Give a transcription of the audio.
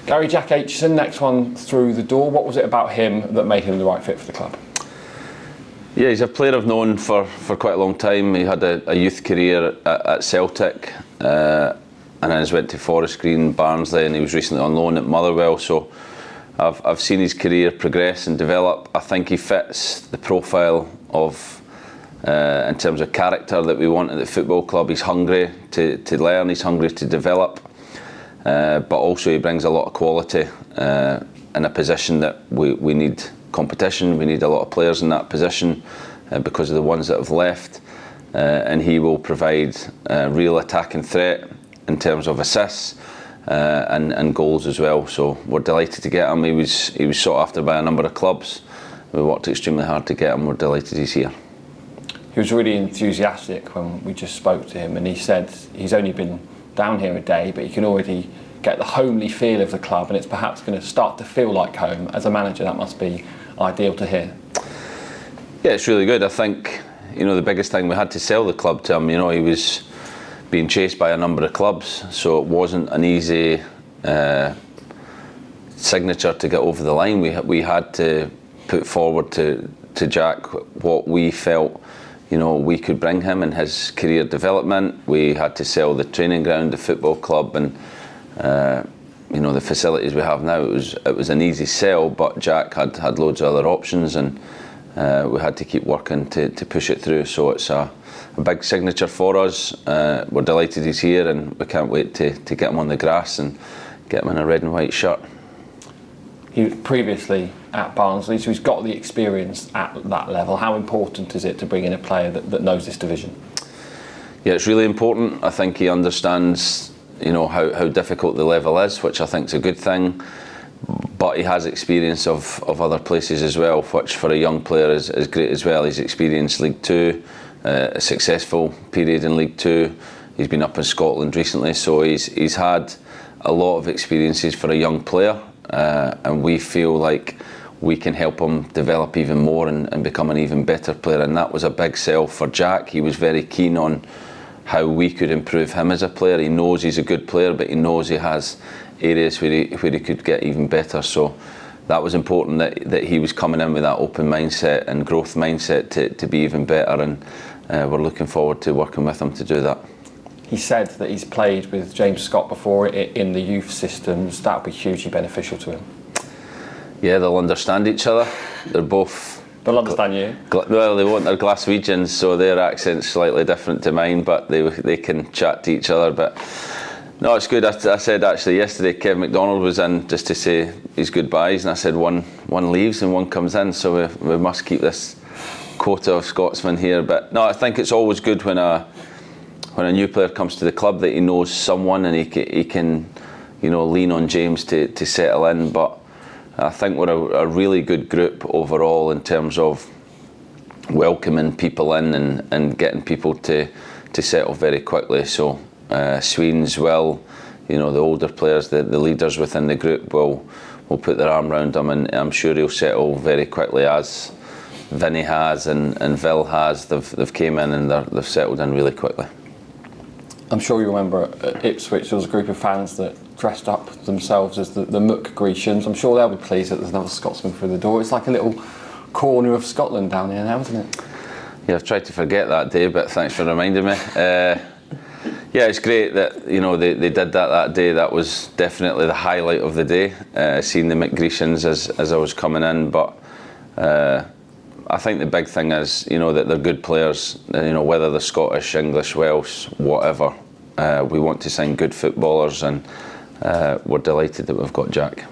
Gary, Jack Aitchison, next one through the door. What was it about him that made him the right fit for the club? Yeah, he's a player I've known for quite a long time. He had a youth career at Celtic, and then he went to Forest Green, Barnsley, and he was recently on loan at Motherwell. So I've seen his career progress and develop. I think he fits the profile of, in terms of character, that we want at the football club. He's hungry to learn, he's hungry to develop, but also he brings a lot of quality in a position that we need competition. We need a lot of players in that position because of the ones that have left, and he will provide a real attacking threat in terms of assists and goals as well. So we're delighted to get him. He was sought after by a number of clubs. We worked extremely hard to get him. We're delighted he's here. He was really enthusiastic when we just spoke to him, and he said he's only been down here a day, but he can already get the homely feel of the club, and it's perhaps going to start to feel like home. As a manager, that must be ideal to hear. Yeah, it's really good. I think, the biggest thing, we had to sell the club to him. He was being chased by a number of clubs, so it wasn't an easy signature to get over the line. We had to put forward to Jack what we felt we could bring him in his career development. We had to sell the training ground, the football club, and the facilities we have now. It was an easy sell, but Jack had loads of other options, and we had to keep working to push it through. So it's a big signature for us. We're delighted he's here, and we can't wait to get him on the grass and get him in a red and white shirt. He was previously at Barnsley, so he's got the experience at that level. How important is it to bring in a player that knows this division? Yeah, it's really important. I think he understands how difficult the level is, which I think is a good thing, but he has experience of other places as well, which for a young player is great as well. He's experienced League Two, a successful period in League Two. He's been up in Scotland recently, so he's had a lot of experiences for a young player, and we feel like we can help him develop even more and become an even better player, and that was a big sell for Jack. He was very keen on how we could improve him as a player. He knows he's a good player, but he knows he has areas where he could get even better. So that was important that he was coming in with that open mindset and growth mindset to be even better, and we're looking forward to working with him to do that. He said that he's played with James Scott before in the youth systems. That would be hugely beneficial to him. Yeah, they'll understand each other. They're both... They'll understand you? Well, they won't. They're Glaswegians, so their accent's slightly different to mine, but they can chat to each other. But no, it's good. I said actually yesterday, Kev McDonald was in just to say his goodbyes, and I said one leaves and one comes in, so we must keep this quota of Scotsmen here. But no, I think it's always good when a new player comes to the club that he knows someone and he can lean on James to settle in. But I think we're a really good group overall in terms of welcoming people in and getting people to settle very quickly. So Sweens will, the older players, the leaders within the group will put their arm around him, and I'm sure he'll settle very quickly, as Vinny has and Vil has. They've came in and they've settled in really quickly. I'm sure you remember at Ipswich there was a group of fans that dressed up themselves as the Muck Grecians. I'm sure they'll be pleased that there's another Scotsman through the door. It's like a little corner of Scotland down here now, isn't it? Yeah, I've tried to forget that day, but thanks for reminding me. Yeah, it's great that they did that day. That was definitely the highlight of the day, seeing the Muck Grecians as I was coming in. But I think the big thing is, that they're good players, whether they're Scottish, English, Welsh, whatever. We want to sign good footballers, and we're delighted that we've got Jack.